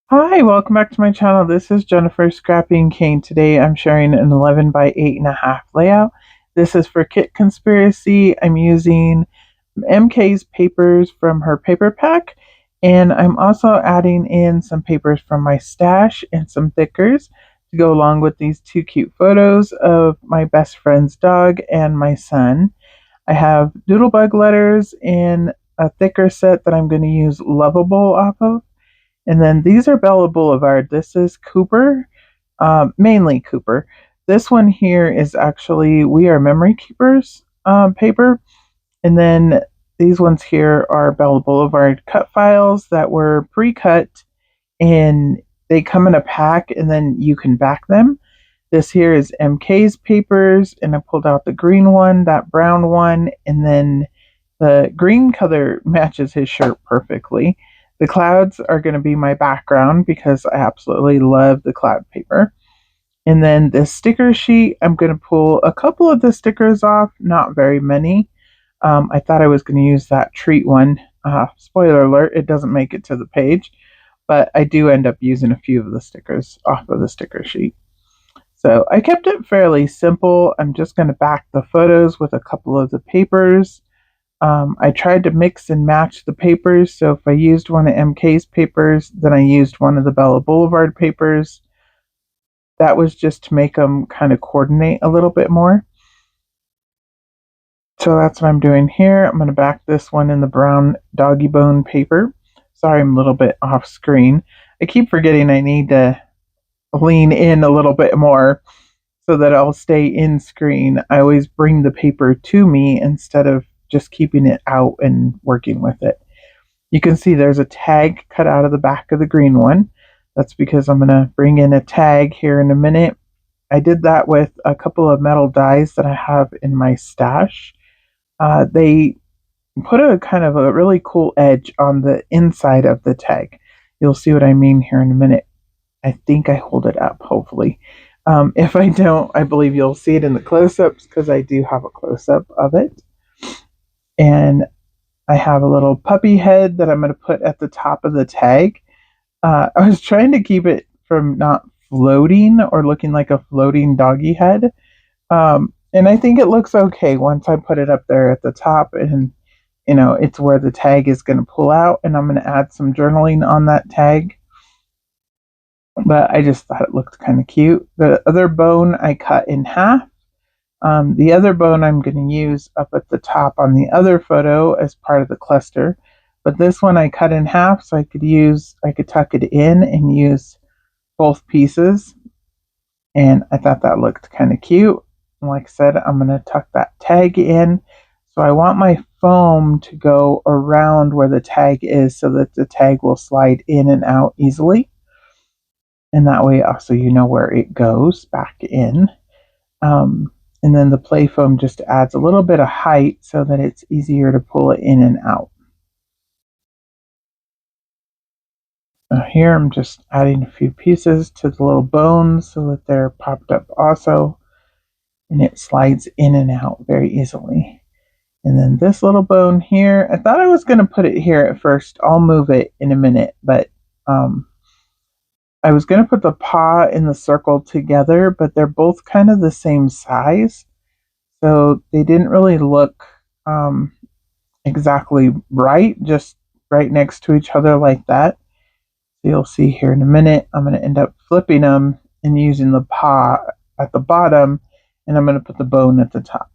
Hi, welcome back to my channel. This is Jennifer Scrappy & Kane. Today I'm sharing an 11 by 8.5 layout. This is for Kit Conspiracy. I'm using MK's papers from her paper pack, and I'm also adding in some papers from my stash and some thickers to go along with these two cute photos of my best friend's dog and my son. I have doodlebug letters in a thicker set that I'm going to use Lovable off of. And then these are Bella Boulevard. This is Cooper, mainly Cooper. This one here is actually We Are Memory Keepers paper. And then these ones here are Bella Boulevard cut files that were pre-cut, and they come in a pack and then you can back them. This here is MK's papers, and I pulled out the green one, that brown one, and then the green color matches his shirt perfectly. The clouds are going to be my background because I absolutely love the cloud paper. And then this sticker sheet, I'm going to pull a couple of the stickers off, not very many. I thought I was going to use that treat one. Spoiler alert, it doesn't make it to the page, but I do end up using a few of the stickers off of the sticker sheet. So I kept it fairly simple. I'm just going to back the photos with a couple of the papers. I tried to mix and match the papers, so if I used one of MK's papers, then I used one of the Bella Boulevard papers. That was just to make them kind of coordinate a little bit more. So that's what I'm doing here. I'm going to back this one in the brown doggy bone paper. Sorry, I'm a little bit off screen. I keep forgetting I need to lean in a little bit more so that I'll stay in screen. I always bring the paper to me instead of just keeping it out and working with it. You can see there's a tag cut out of the back of the green one. That's because I'm going to bring in a tag here in a minute. I did that with a couple of metal dies that I have in my stash. They put a kind of a really cool edge on the inside of the tag. You'll see what I mean here in a minute. I think I hold it up, hopefully. If I don't, I believe you'll see it in the close-ups because I do have a close-up of it. And I have a little puppy head that I'm going to put at the top of the tag. I was trying to keep it from not floating or looking like a floating doggy head. And I think it looks okay once I put it up there at the top, and it's where the tag is going to pull out, and I'm going to add some journaling on that tag. But I just thought it looked kind of cute. The other bone I cut in half. The other bone I'm going to use up at the top on the other photo as part of the cluster. But this one I cut in half so I could tuck it in and use both pieces. And I thought that looked kind of cute. And like I said, I'm going to tuck that tag in. So I want my foam to go around where the tag is so that the tag will slide in and out easily. And that way also you know where it goes back in. And then the play foam just adds a little bit of height so that it's easier to pull it in and out. Here I'm just adding a few pieces to the little bones so that they're popped up also, and it slides in and out very easily. And then this little bone here, I thought I was going to put it here at first. I'll move it in a minute, but I was going to put the paw and the circle together, but they're both kind of the same size. So they didn't really look exactly right, just right next to each other like that. So you'll see here in a minute, I'm going to end up flipping them and using the paw at the bottom, and I'm going to put the bone at the top.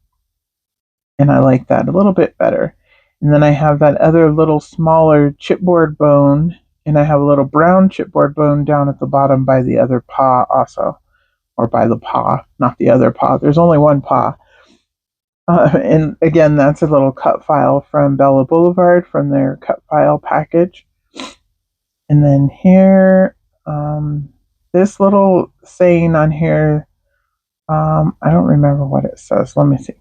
And I like that a little bit better. And then I have that other little smaller chipboard bone, and I have a little brown chipboard bone down at the bottom by the other paw also. Or by the paw, not the other paw. There's only one paw. And again, that's a little cut file from Bella Boulevard from their cut file package. And then here, this little saying on here, I don't remember what it says. Let me see.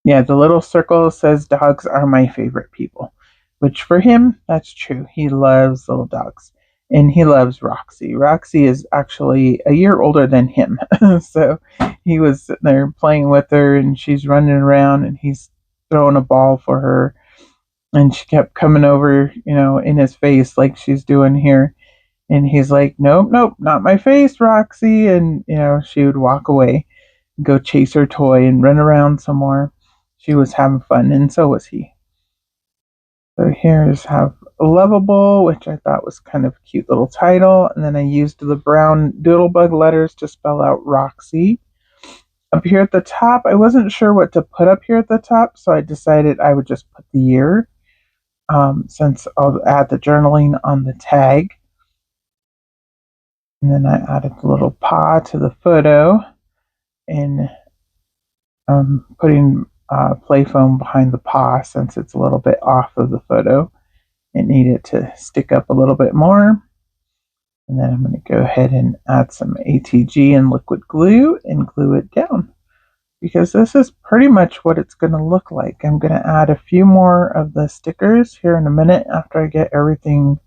Yeah, the little circle says dogs are my favorite people, which for him, that's true. He loves little dogs. And he loves Roxy. Roxy is actually a year older than him. So he was sitting there playing with her, and she's running around, and he's throwing a ball for her. And she kept coming over, in his face like she's doing here. And he's like, nope, nope, not my face, Roxy. And, she would walk away, go chase her toy and run around some more. She was having fun, and so was he. So here's have Lovable, which I thought was kind of a cute little title. And then I used the brown doodlebug letters to spell out Roxy. Up here at the top, I wasn't sure what to put up here at the top, so I decided I would just put the year, since I'll add the journaling on the tag. And then I added the little paw to the photo, and putting play foam behind the paw since it's a little bit off of the photo. It needed to stick up a little bit more. And then I'm going to go ahead and add some ATG and liquid glue and glue it down, because this is pretty much what it's going to look like. I'm going to add a few more of the stickers here in a minute after I get everything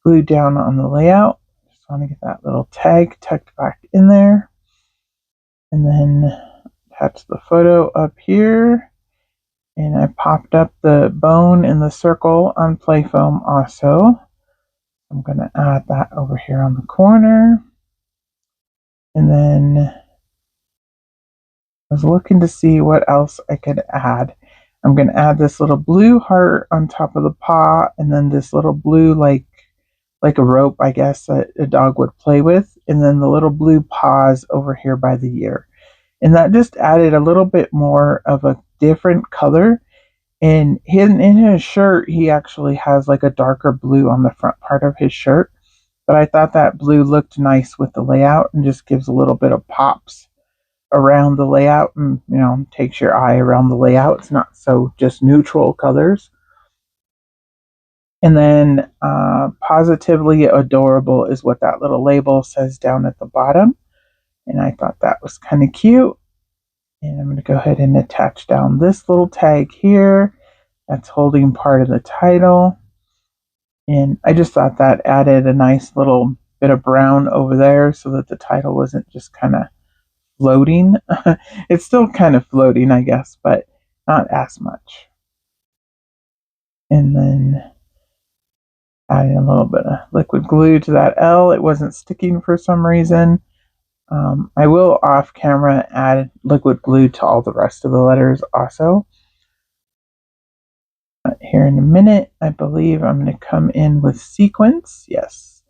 glued down on the layout. Just want to get that little tag tucked back in there. And then attach the photo up here. And I popped up the bone in the circle on play foam also. I'm going to add that over here on the corner. And then I was looking to see what else I could add. I'm going to add this little blue heart on top of the paw, and then this little blue, like a rope, I guess, that a dog would play with, and then the little blue paws over here by the ear. And that just added a little bit more of a different color. And in his shirt, he actually has like a darker blue on the front part of his shirt. But I thought that blue looked nice with the layout and just gives a little bit of pops around the layout, and, takes your eye around the layout. It's not so just neutral colors. And then positively adorable is what that little label says down at the bottom. And I thought that was kind of cute. And I'm going to go ahead and attach down this little tag here that's holding part of the title. And I just thought that added a nice little bit of brown over there so that the title wasn't just kind of floating. It's still kind of floating, I guess, but not as much. And then adding a little bit of liquid glue to that L. It wasn't sticking for some reason. I will off camera add liquid glue to all the rest of the letters also. Here in a minute, I believe I'm going to come in with sequence. Yes.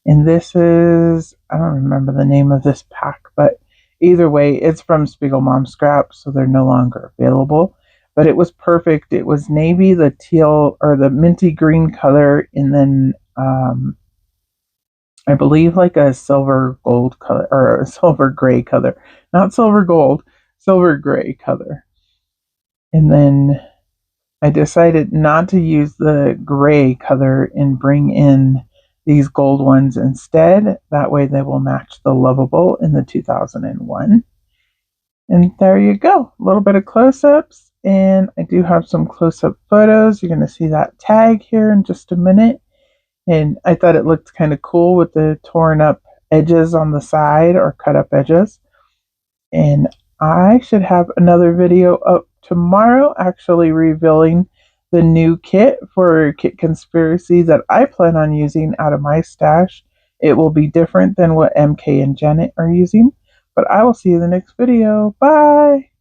And this is, I don't remember the name of this pack, but either way, it's from Spiegel Mom Scrap, so they're no longer available. But it was perfect. It was navy, the teal, or the minty green color, and then I believe like a silver gold color, or a silver gray color. Not silver gold, silver gray color. And then I decided not to use the gray color and bring in these gold ones instead. That way they will match the Lovable in the 2001. And there you go. A little bit of close-ups. And I do have some close-up photos. You're going to see that tag here in just a minute. And I thought it looked kind of cool with the torn up edges on the side, or cut up edges. And I should have another video up tomorrow actually revealing the new kit for Kit Conspiracy that I plan on using out of my stash. It will be different than what MK and Janet are using. But I will see you in the next video. Bye!